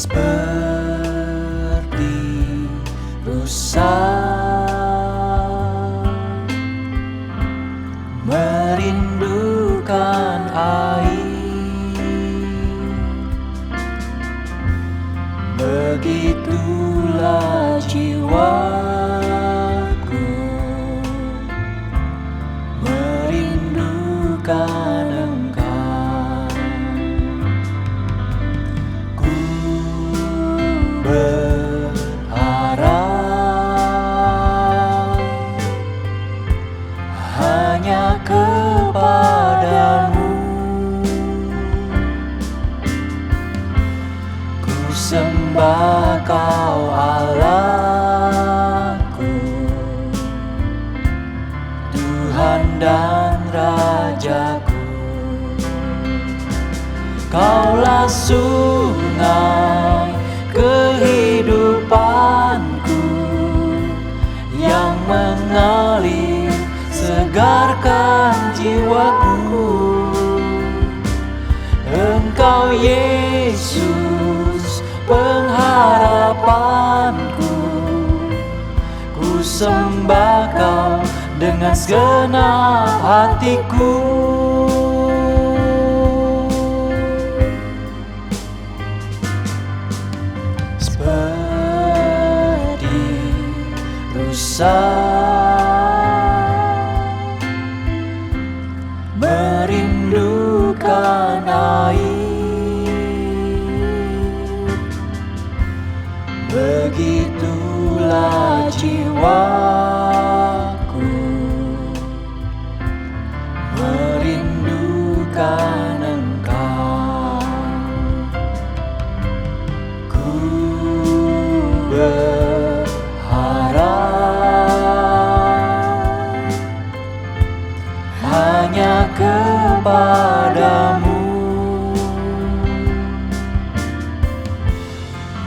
seperti rusa merindukan air, begitulah jiwaku merindukan Engkau. Ku berharap hanya kepadamu, ku sembah Kau Allahku, Tuhan dan Rajaku. Kaulah sungai kehidupanku yang mengalir segarkan jiwaku. Engkau Yesus pengharapanku, ku sembah Kau dengan segenap hatiku. Seperti rusa merindukan air, begitulah jiwaku merindukan Engkau. Ku berharap hanya kepadamu,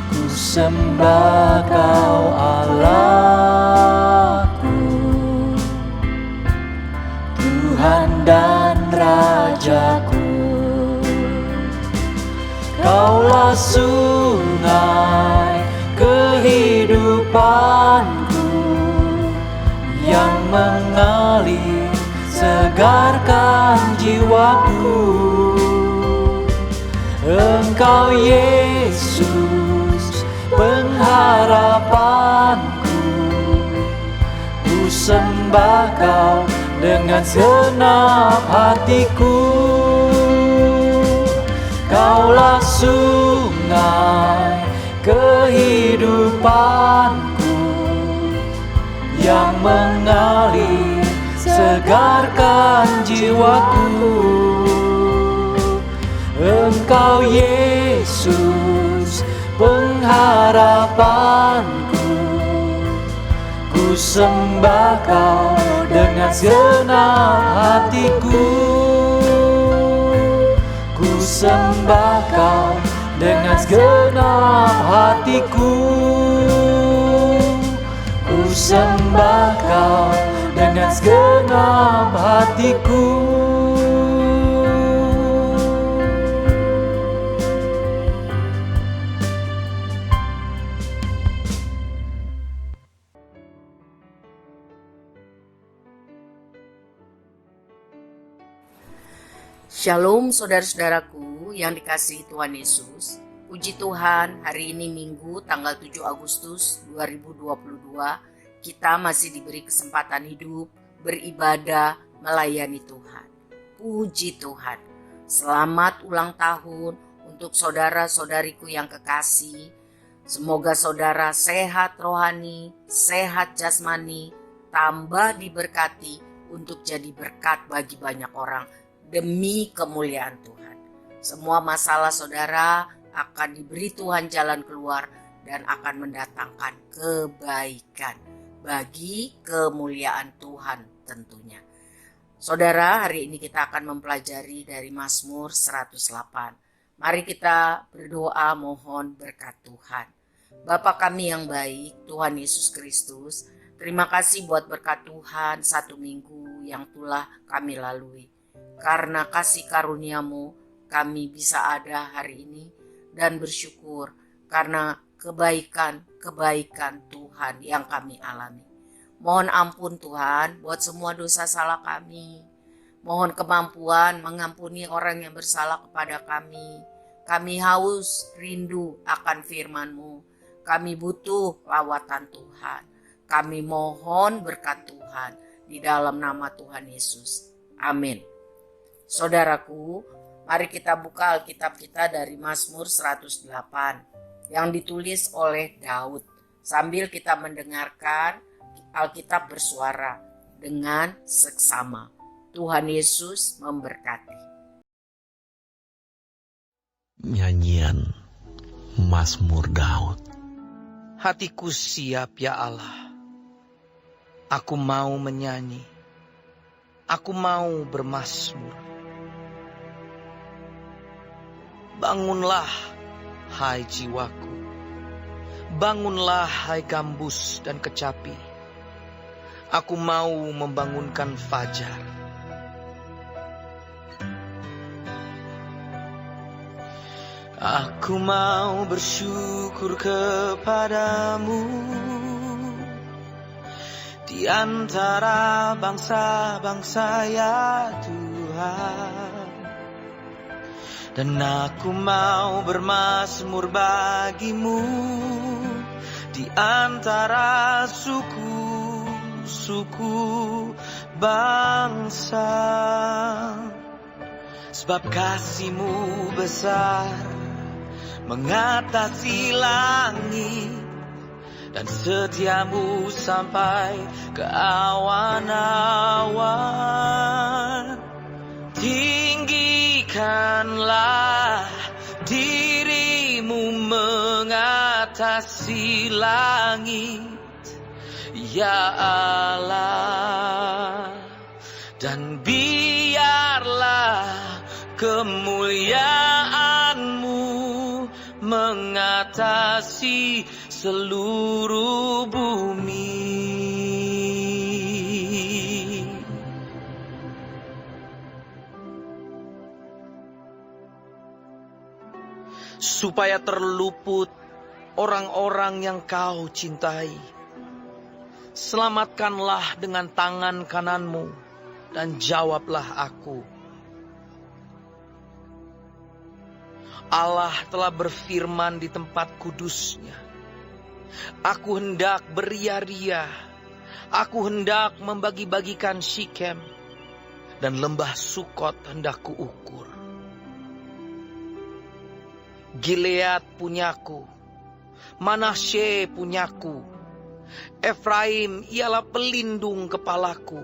ku sembah Kau Allahku, Tuhan dan Rajaku. Kaulah sungai kehidupanku yang mengalir segarkan jiwaku. Engkau Yesus pengharapanku, ku sembah Kau dengan segenap hatiku. Kaulah sungai kehidupanku yang mengalir segarkan jiwaku. Engkau Yesus pengharapanku, ku sembah Kau dengan segenap hatiku. Ku sembah Kau dengan segenap hatiku. Ku sembah Kau dengan segenap hatiku. Shalom saudara-saudaraku yang dikasihi Tuhan Yesus. Puji Tuhan, hari ini Minggu tanggal 7 Agustus 2022, kita masih diberi kesempatan hidup, beribadah, melayani Tuhan. Puji Tuhan. Selamat ulang tahun untuk saudara-saudariku yang kekasih. Semoga saudara sehat rohani, sehat jasmani, tambah diberkati untuk jadi berkat bagi banyak orang demi kemuliaan Tuhan. Semua masalah saudara akan diberi Tuhan jalan keluar dan akan mendatangkan kebaikan bagi kemuliaan Tuhan tentunya. Saudara, hari ini kita akan mempelajari dari Mazmur 108. Mari kita berdoa mohon berkat Tuhan. Bapa kami yang baik, Tuhan Yesus Kristus, terima kasih buat berkat Tuhan satu minggu yang telah kami lalui. Karena kasih karunia-Mu kami bisa ada hari ini dan bersyukur karena kebaikan Tuhan yang kami alami. Mohon ampun Tuhan buat semua dosa salah kami. Mohon kemampuan mengampuni orang yang bersalah kepada kami. Kami haus rindu akan firman-Mu. Kami butuh lawatan Tuhan. Kami mohon berkat Tuhan di dalam nama Tuhan Yesus. Amin. Saudaraku, mari kita buka Alkitab kita dari Mazmur 108 yang ditulis oleh Daud. Sambil kita mendengarkan Alkitab bersuara dengan seksama. Tuhan Yesus memberkati. Nyanyian Mazmur Daud. Hatiku siap ya Allah, aku mau menyanyi, aku mau bermazmur. Bangunlah hai jiwaku, bangunlah hai gambus dan kecapi. Aku mau membangunkan fajar. Aku mau bersyukur kepadamu di antara bangsa-bangsa ya Tuhan. Dan aku mau bermazmur bagimu di antara suku bangsa. Sebab kasih-Mu besar mengatasi langit, dan setia-Mu sampai ke awan-awan. Tinggikanlah diri-Mu mengatasi langit, ya Allah, dan biarlah kemuliaan-Mu mengatasi seluruh bumi. Supaya terluput orang-orang yang Kau cintai, selamatkanlah dengan tangan kanan-Mu dan jawablah aku. Allah telah berfirman di tempat kudus-Nya, aku hendak beria-ria, aku hendak membagi-bagikan Sikem, dan lembah Sukot hendak kuukur. Gilead punyaku, Manasye punyaku, Efraim ialah pelindung kepalaku,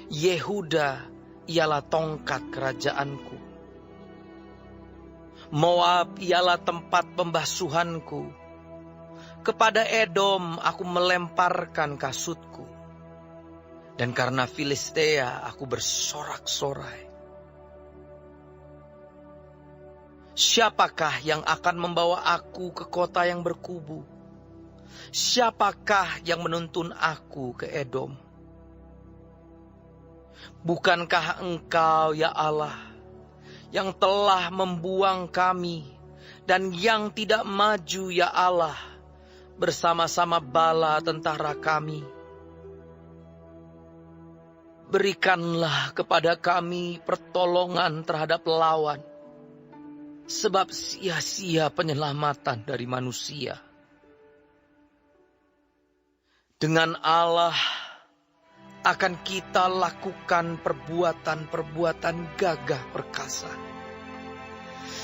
Yehuda ialah tongkat kerajaanku. Moab ialah tempat pembasuhanku. Kepada Edom aku melemparkan kasutku. Dan karena Filistea aku bersorak-sorai. Siapakah yang akan membawa aku ke kota yang berkubu? Siapakah yang menuntun aku ke Edom? Bukankah Engkau, ya Allah, yang telah membuang kami, dan yang tidak maju, ya Allah, bersama-sama bala tentara kami. Berikanlah kepada kami pertolongan terhadap lawan, sebab sia-sia penyelamatan dari manusia. Dengan Allah akan kita lakukan perbuatan-perbuatan gagah perkasa.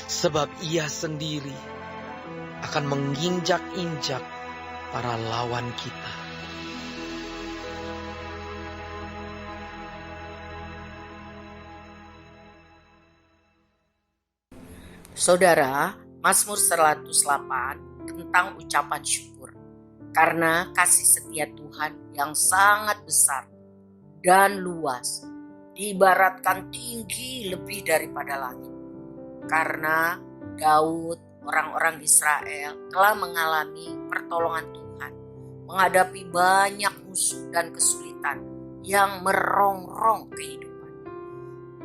Sebab Ia sendiri akan menginjak-injak para lawan kita. Saudara, Mazmur 108 tentang ucapan syukur. Karena kasih setia Tuhan yang sangat besar dan luas, diibaratkan tinggi lebih daripada langit. Karena Daud, orang-orang Israel telah mengalami pertolongan Tuhan, menghadapi banyak musuh dan kesulitan yang merongrong kehidupan.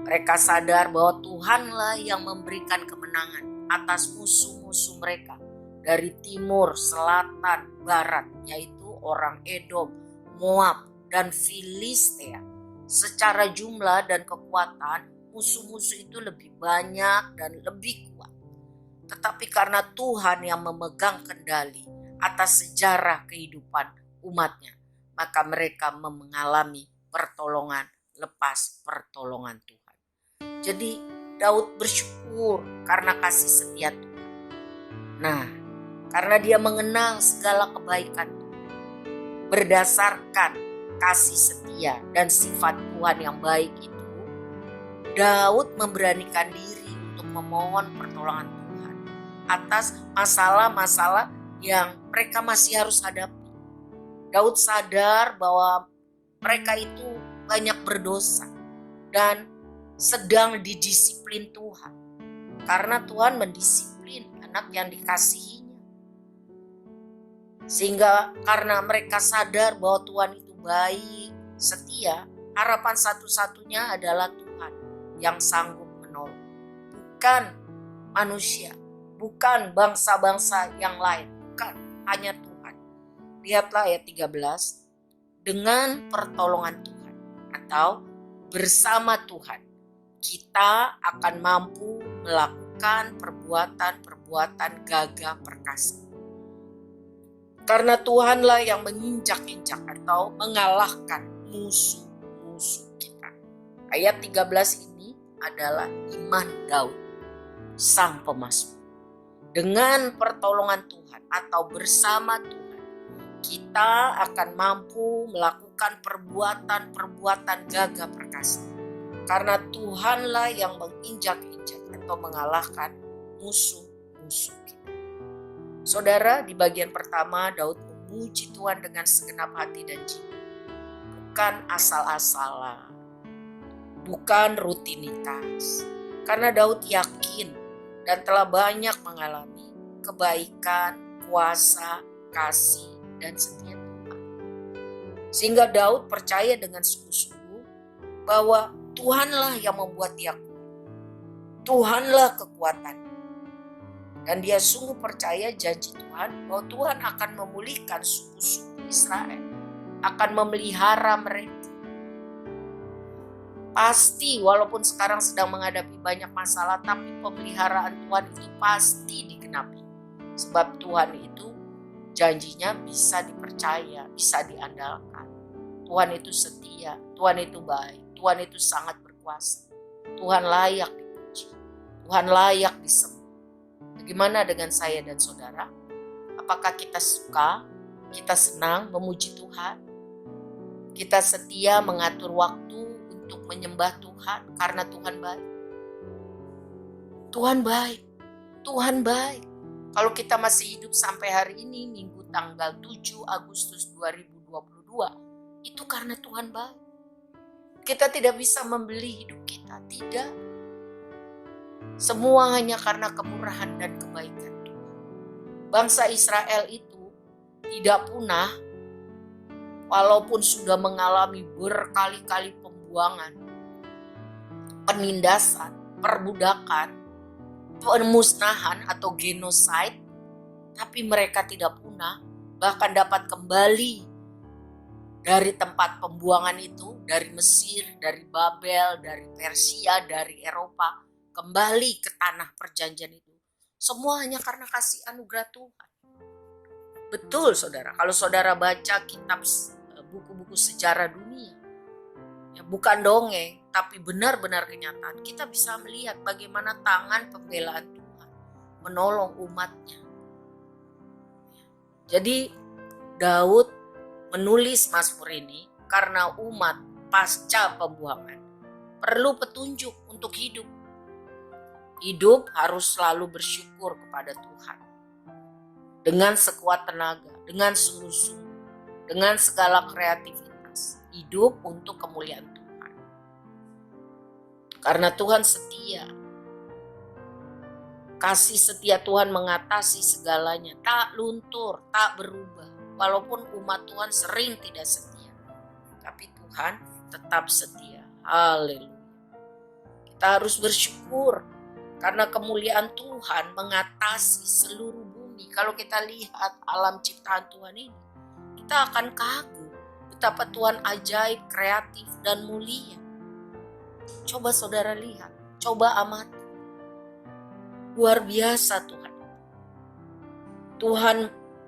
Mereka sadar bahwa Tuhanlah yang memberikan kemenangan atas musuh-musuh mereka dari timur, selatan, barat, yaitu orang Edom, Moab, dan Filistia. Secara jumlah dan kekuatan, musuh-musuh itu lebih banyak dan lebih kuat. Tetapi karena Tuhan yang memegang kendali atas sejarah kehidupan umatnya, maka mereka mengalami pertolongan lepas pertolongan Tuhan. Jadi Daud bersyukur karena kasih setia Tuhan. Nah, karena dia mengenal segala kebaikan Tuhan, berdasarkan kasih setia dan sifat Tuhan yang baik itu, Daud memberanikan diri untuk memohon pertolongan Tuhan atas masalah-masalah yang mereka masih harus hadapi. Daud sadar bahwa mereka itu banyak berdosa dan sedang didisiplin Tuhan. Karena Tuhan mendisiplin anak yang dikasihinya. Sehingga karena mereka sadar bahwa Tuhan itu baik, setia, harapan satu-satunya adalah Tuhan yang sanggup menolong. Bukan manusia, bukan bangsa-bangsa yang lain, bukan, hanya Tuhan. Lihatlah ayat 13, dengan pertolongan Tuhan atau bersama Tuhan, kita akan mampu melakukan perbuatan-perbuatan gagah perkasa. Karena Tuhanlah yang menginjak-injak atau mengalahkan musuh-musuh kita. Ayat 13 ini adalah iman Daud, sang pemazmur. Dengan pertolongan Tuhan atau bersama Tuhan, kita akan mampu melakukan perbuatan-perbuatan gagah perkasa. Karena Tuhanlah yang menginjak-injak atau mengalahkan musuh-musuh kita. Saudara, di bagian pertama Daud memuji Tuhan dengan segenap hati dan jiwa. Bukan asal-asalan, bukan rutinitas. Karena Daud yakin dan telah banyak mengalami kebaikan, kuasa, kasih, dan setia Tuhan. Sehingga Daud percaya dengan sungguh-sungguh bahwa Tuhanlah yang membuat dia kuat. Tuhanlah kekuatan. Dan dia sungguh percaya janji Tuhan bahwa Tuhan akan memulihkan suku-suku Israel. Akan memelihara mereka. Pasti walaupun sekarang sedang menghadapi banyak masalah, tapi pemeliharaan Tuhan itu pasti digenapi. Sebab Tuhan itu janjinya bisa dipercaya, bisa diandalkan. Tuhan itu setia, Tuhan itu baik. Tuhan itu sangat berkuasa. Tuhan layak dipuji. Tuhan layak disembah. Bagaimana dengan saya dan saudara? Apakah kita suka, kita senang memuji Tuhan? Kita setia mengatur waktu untuk menyembah Tuhan karena Tuhan baik. Tuhan baik. Tuhan baik. Kalau kita masih hidup sampai hari ini, Minggu tanggal 7 Agustus 2022, itu karena Tuhan baik. Kita tidak bisa membeli hidup kita, tidak. Semua hanya karena kemurahan dan kebaikan Tuhan. Bangsa Israel itu tidak punah walaupun sudah mengalami berkali-kali pembuangan, penindasan, perbudakan, pemusnahan atau genosida, tapi mereka tidak punah, bahkan dapat kembali dari tempat pembuangan itu, dari Mesir, dari Babel, dari Persia, dari Eropa, kembali ke tanah perjanjian itu. Semua hanya karena kasih anugerah Tuhan. Betul saudara, kalau saudara baca kitab buku-buku sejarah dunia, ya bukan dongeng, tapi benar-benar kenyataan, kita bisa melihat bagaimana tangan pembelaan Tuhan menolong umatnya. Jadi Daud menulis Mazmur ini karena umat pasca pembuangan perlu petunjuk untuk hidup. Hidup harus selalu bersyukur kepada Tuhan. Dengan sekuat tenaga, dengan sungguh-sungguh, dengan segala kreativitas. Hidup untuk kemuliaan Tuhan. Karena Tuhan setia. Kasih setia Tuhan mengatasi segalanya. Tak luntur, tak berubah. Walaupun umat Tuhan sering tidak setia, tapi Tuhan tetap setia. Haleluya. Kita harus bersyukur karena kemuliaan Tuhan mengatasi seluruh bumi kalau kita lihat alam ciptaan Tuhan ini, kita akan kagum betapa Tuhan ajaib, kreatif, dan mulia. Coba saudara lihat, coba amati. Luar biasa Tuhan. Tuhan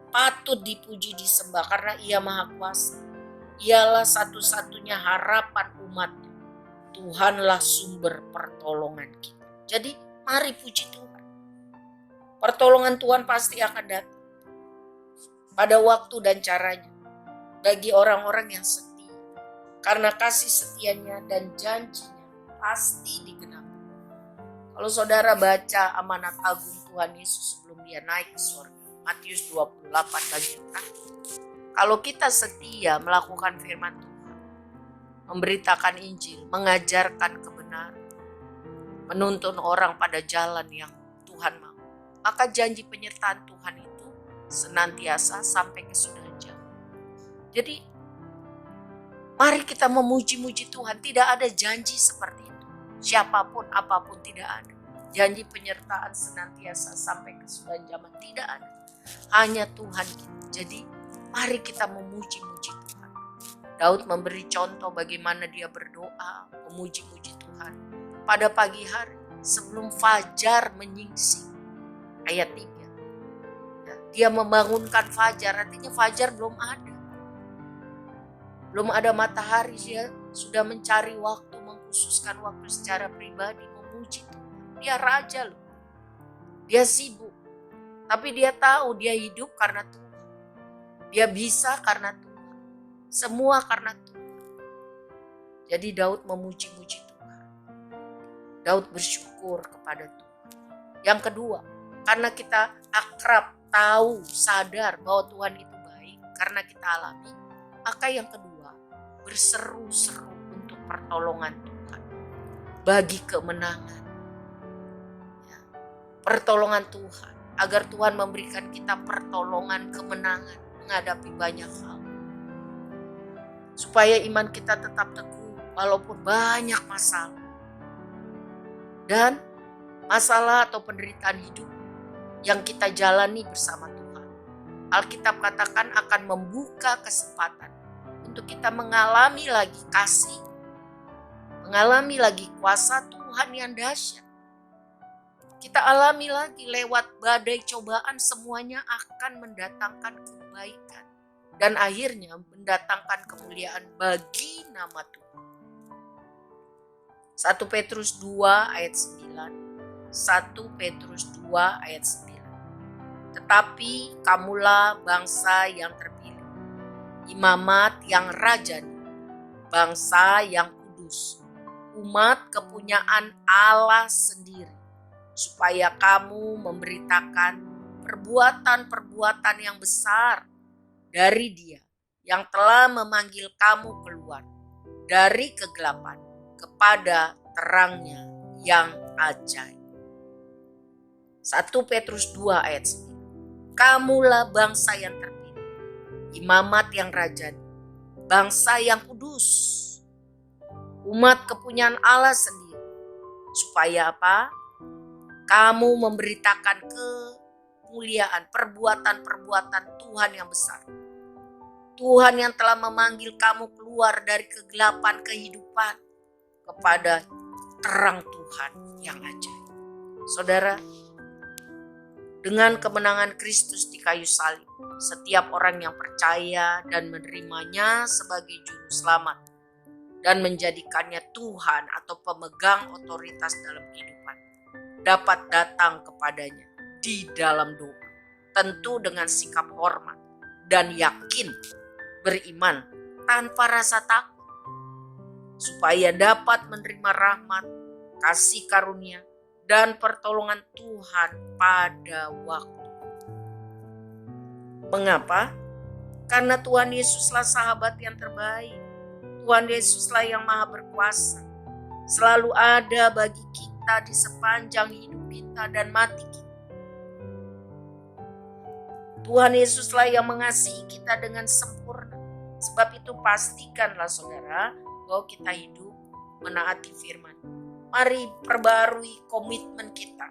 patut dipuji, disembah karena Ia Maha Kuasa. Ialah satu-satunya harapan umatnya. Tuhanlah sumber pertolongan kita. Jadi mari puji Tuhan. Pertolongan Tuhan pasti akan datang pada waktu dan caranya bagi orang-orang yang setia. Karena kasih setianya dan janjinya pasti digenapi. Kalau saudara baca amanat agung Tuhan Yesus sebelum dia naik ke surga, Matius 28 bagian terakhir. Kalau kita setia melakukan firman Tuhan, memberitakan Injil, mengajarkan kebenaran, menuntun orang pada jalan yang Tuhan mau, maka janji penyertaan Tuhan itu senantiasa sampai kesudahan zaman. Jadi mari kita memuji-muji Tuhan. Tidak ada janji seperti itu. Siapapun, apapun tidak ada. Janji penyertaan senantiasa sampai kesudahan zaman tidak ada. Hanya Tuhan kita. Jadi mari kita memuji-muji Tuhan. Daud memberi contoh bagaimana dia berdoa, memuji-muji Tuhan. Pada pagi hari sebelum fajar menyingsing. Ayat 3. Dia membangunkan fajar, artinya fajar belum ada. Belum ada matahari, dia sudah mencari waktu, mengkhususkan waktu secara pribadi, memuji Tuhan. Dia raja loh. Dia sibuk. Tapi dia tahu dia hidup karena Tuhan. Dia bisa karena Tuhan. Semua karena Tuhan. Jadi Daud memuji-muji Tuhan. Daud bersyukur kepada Tuhan. Yang kedua, karena kita akrab, tahu, sadar bahwa Tuhan itu baik, karena kita alami, maka yang kedua, berseru-seru untuk pertolongan Tuhan, bagi kemenangan. Ya, pertolongan Tuhan, agar Tuhan memberikan kita pertolongan, kemenangan, menghadapi banyak hal. Supaya iman kita tetap teguh, walaupun banyak masalah. Dan masalah atau penderitaan hidup yang kita jalani bersama Tuhan. Alkitab katakan akan membuka kesempatan untuk kita mengalami lagi kasih, mengalami lagi kuasa Tuhan yang dahsyat. Kita alami lagi lewat badai cobaan, semuanya akan mendatangkan kebaikan dan akhirnya mendatangkan kemuliaan bagi nama Tuhan. 1 Petrus 2 ayat 9. 1 Petrus 2 ayat 9. Tetapi kamulah bangsa yang terpilih, imamat yang rajani, bangsa yang kudus, umat kepunyaan Allah sendiri, supaya kamu memberitakan perbuatan-perbuatan yang besar dari Dia yang telah memanggil kamu keluar dari kegelapan kepada terangnya yang ajaib. 1 Petrus 2 ayat 9. Kamulah bangsa yang terpilih, imamat yang rajani, bangsa yang kudus, umat kepunyaan Allah sendiri. Supaya apa? Kamu memberitakan kemuliaan, perbuatan-perbuatan Tuhan yang besar. Tuhan yang telah memanggil kamu keluar dari kegelapan kehidupan kepada terang Tuhan yang ajaib. Saudara, dengan kemenangan Kristus di kayu salib, setiap orang yang percaya dan menerimanya sebagai juru selamat dan menjadikannya Tuhan atau pemegang otoritas dalam kehidupan, dapat datang kepadanya di dalam doa, tentu dengan sikap hormat dan yakin, beriman tanpa rasa takut, supaya dapat menerima rahmat, kasih karunia, dan pertolongan Tuhan pada waktu. Mengapa? Karena Tuhan Yesuslah sahabat yang terbaik. Tuhan Yesuslah yang maha berkuasa. Selalu ada bagi kita di sepanjang hidup kita dan mati kita. Tuhan Yesuslah yang mengasihi kita dengan sempurna. Sebab itu pastikanlah saudara bahwa kita hidup menaati firman. Mari perbarui komitmen kita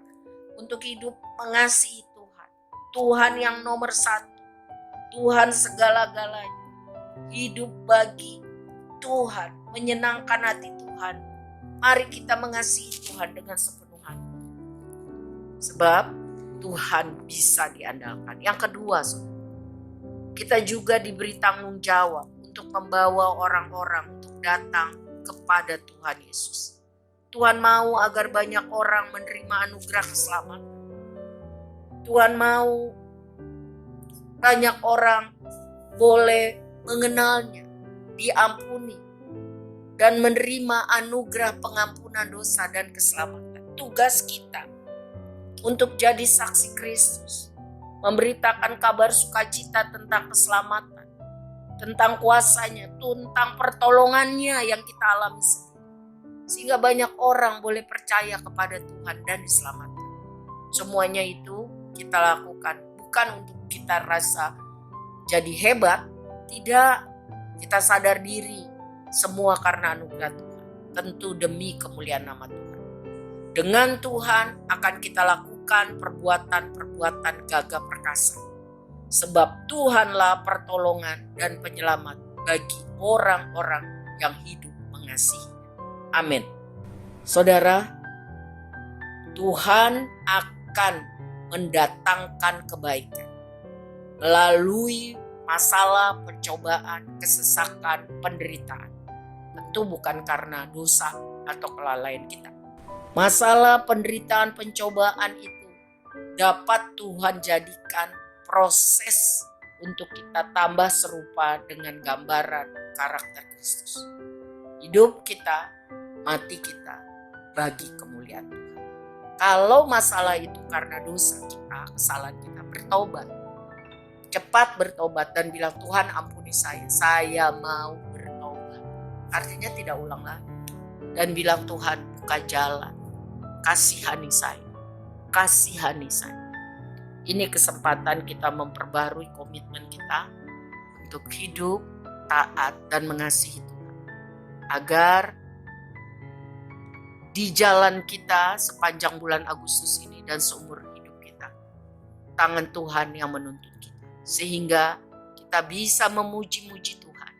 untuk hidup mengasihi Tuhan, Tuhan yang nomor satu, Tuhan segala-galanya. Hidup bagi Tuhan, menyenangkan hati Tuhan. Mari kita mengasihi Tuhan dengan sepenuh hati. Sebab Tuhan bisa diandalkan. Yang kedua, saudara, kita juga diberi tanggung jawab untuk membawa orang-orang untuk datang kepada Tuhan Yesus. Tuhan mau agar banyak orang menerima anugerah keselamatan. Tuhan mau banyak orang boleh mengenalnya, diampuni, dan menerima anugerah pengampunan dosa dan keselamatan. Tugas kita untuk jadi saksi Kristus, memberitakan kabar sukacita tentang keselamatan, tentang kuasanya, tentang pertolongannya yang kita alami sendiri. Sehingga banyak orang boleh percaya kepada Tuhan dan diselamatkan. Semuanya itu kita lakukan bukan untuk kita rasa jadi hebat, tidak. Kita sadar diri, semua karena anugerah Tuhan. Tentu demi kemuliaan nama Tuhan. Dengan Tuhan akan kita lakukan perbuatan-perbuatan gagah perkasa. Sebab Tuhanlah pertolongan dan penyelamat bagi orang-orang yang hidup mengasihi. Amin. Saudara, Tuhan akan mendatangkan kebaikan melalui masalah, pencobaan, kesesakan, penderitaan. Tentu bukan karena dosa atau kelalaian kita. Masalah, penderitaan, pencobaan itu dapat Tuhan jadikan proses untuk kita tambah serupa dengan gambaran karakter Kristus. Hidup kita, mati kita bagi kemuliaan Tuhan. Kalau masalah itu karena dosa kita, kesalahan kita, bertobat. Cepat bertobat dan bilang, Tuhan ampuni saya mau bertobat. Artinya tidak ulang lagi. Dan bilang, Tuhan buka jalan, kasihani saya. Ini kesempatan kita memperbarui komitmen kita untuk hidup taat dan mengasihi Tuhan. Agar di jalan kita sepanjang bulan Agustus ini dan seumur hidup kita, tangan Tuhan yang menuntun kita. Sehingga kita bisa memuji-muji Tuhan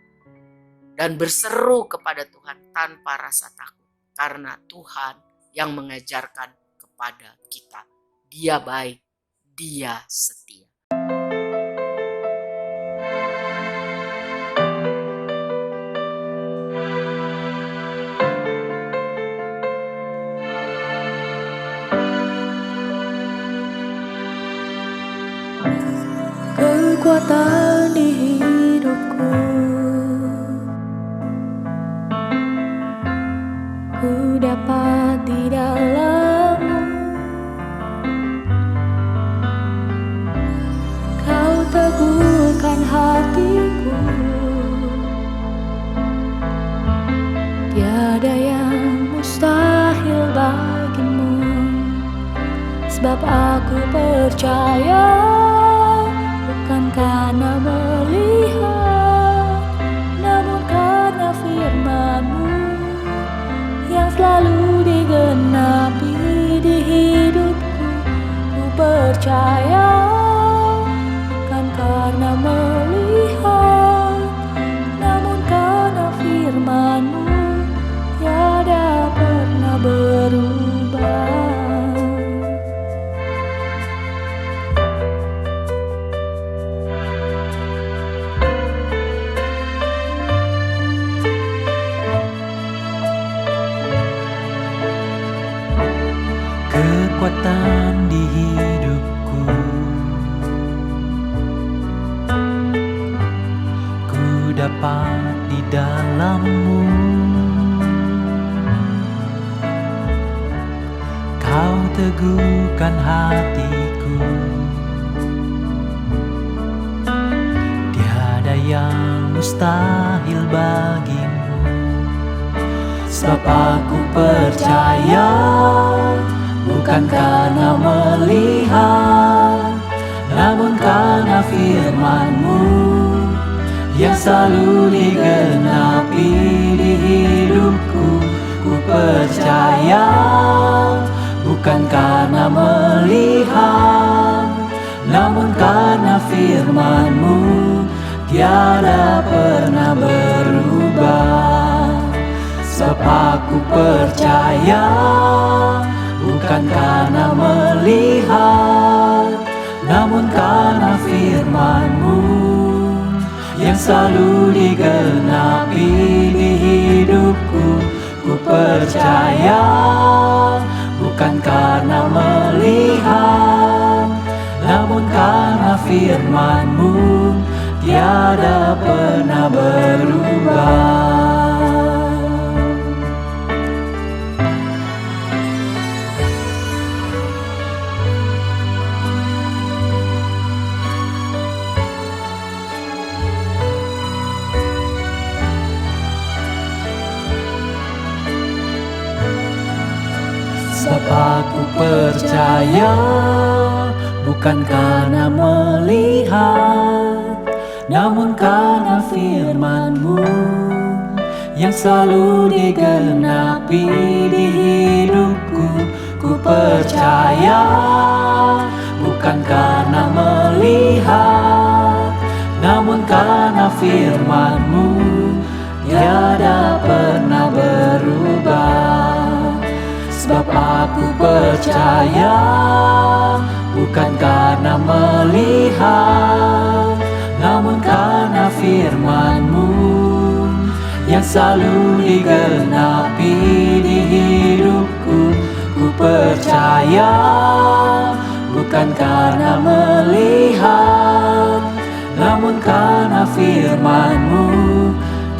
dan berseru kepada Tuhan tanpa rasa takut. Karena Tuhan yang mengajarkan kepada kita. Dia baik, Dia setia. Kekuatan di hidupku, ku dapat di dalam-Mu. Kau teguhkan hatiku, tiada yang mustahil bagimu. Sebab aku percaya, bukan karena melihat, namun karena firman-Mu yang selalu digenapi di hidupku. Ku percaya, bukan karena melihat, namun karena firman-Mu tiada pernah berubah. Kekuatan di hidupku, ku dapat di dalam-Mu. Kau teguhkan hatiku, tiada yang mustahil bagimu. Sebab aku percaya, bukan karena melihat, namun karena firman-Mu yang selalu digenapi di hidupku. Ku percaya, bukan karena melihat, namun tiada pernah berubah. Sebab aku percaya, bukan karena melihat, namun karena firman-Mu yang selalu digenapi di hidupku. Ku percaya, bukan karena melihat, namun karena firman-Mu tiada pernah berubah. Sebab aku percaya, bukan karena melihat, namun karena firman-Mu yang selalu digenapi di hidupku. Ku percaya, bukan karena melihat, namun karena firman-Mu tiada pernah berubah. Sebab aku percaya, bukan karena melihat, namun karena firman-Mu yang selalu digenapi di hidupku. Ku percaya, bukan karena melihat, namun karena firman-Mu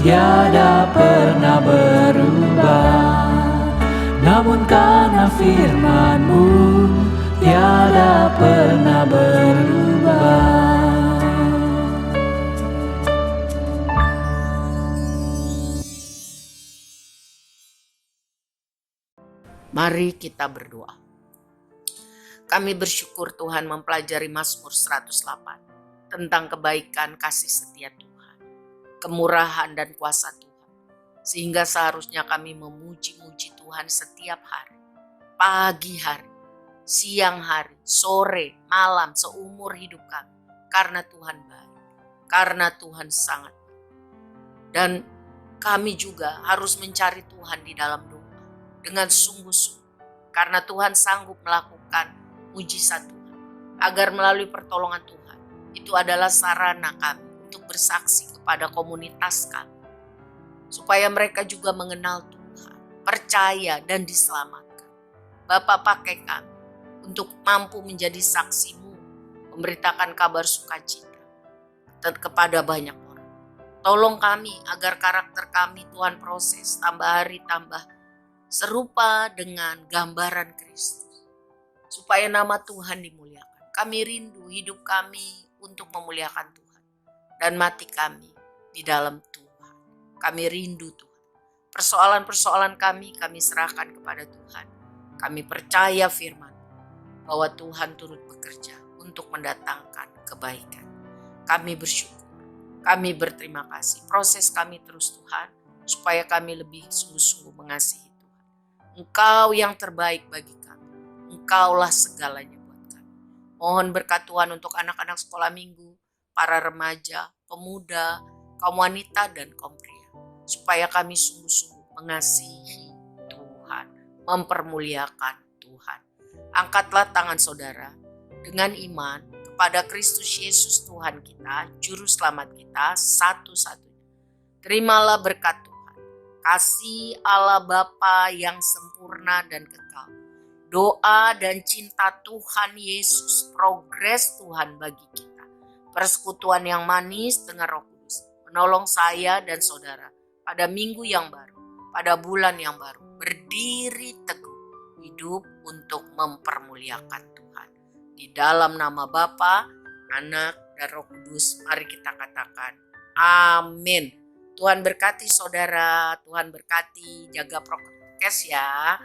tiada pernah berubah. Namun karena firman-Mu tiada pernah berubah. Mari kita berdoa. Kami bersyukur Tuhan mempelajari Mazmur 108 tentang kebaikan kasih setia Tuhan, kemurahan dan kuasa Tuhan. Sehingga seharusnya kami memuji-muji Tuhan setiap hari, pagi hari, siang hari, sore, malam, seumur hidup kami. Karena Tuhan baik, karena Tuhan sangat baik. Dan kami juga harus mencari Tuhan di dalam doa dengan sungguh-sungguh. Karena Tuhan sanggup melakukan mujizat Tuhan. Agar melalui pertolongan Tuhan, itu adalah sarana kami untuk bersaksi kepada komunitas kami. Supaya mereka juga mengenal Tuhan, percaya dan diselamatkan. Bapa, pakai kami untuk mampu menjadi saksi-Mu, memberitakan kabar sukacita kepada banyak orang. Tolong kami agar karakter kami Tuhan proses tambah hari tambah serupa dengan gambaran Kristus. Supaya nama Tuhan dimuliakan. Kami rindu hidup kami untuk memuliakan Tuhan. Dan mati kami di dalam Tuhan. Kami rindu Tuhan. Persoalan-persoalan kami serahkan kepada Tuhan. Kami percaya firman bahwa Tuhan turut bekerja untuk mendatangkan kebaikan. Kami bersyukur. Kami berterima kasih. Proses kami terus Tuhan, supaya kami lebih sungguh-sungguh mengasihi Tuhan. Engkau yang terbaik bagi kami. Engkaulah segalanya buat kami. Mohon berkat Tuhan untuk anak-anak sekolah minggu, para remaja, pemuda, kaum wanita dan kaum pria. Supaya kami sungguh-sungguh mengasihi Tuhan, mempermuliakan Tuhan. Angkatlah tangan saudara dengan iman kepada Kristus Yesus Tuhan kita, Juru Selamat kita satu-satunya. Terimalah berkat Tuhan, kasih Allah Bapa yang sempurna dan kekal, doa dan cinta Tuhan Yesus, progres Tuhan bagi kita, persekutuan yang manis dengan Roh Kudus, menolong saya dan saudara pada minggu yang baru, pada bulan yang baru, berdiri teguh, hidup untuk mempermuliakan Tuhan. Di dalam nama Bapa, Anak, dan Roh Kudus, mari kita katakan, amin. Tuhan berkati saudara, Tuhan berkati, jaga prokes ya.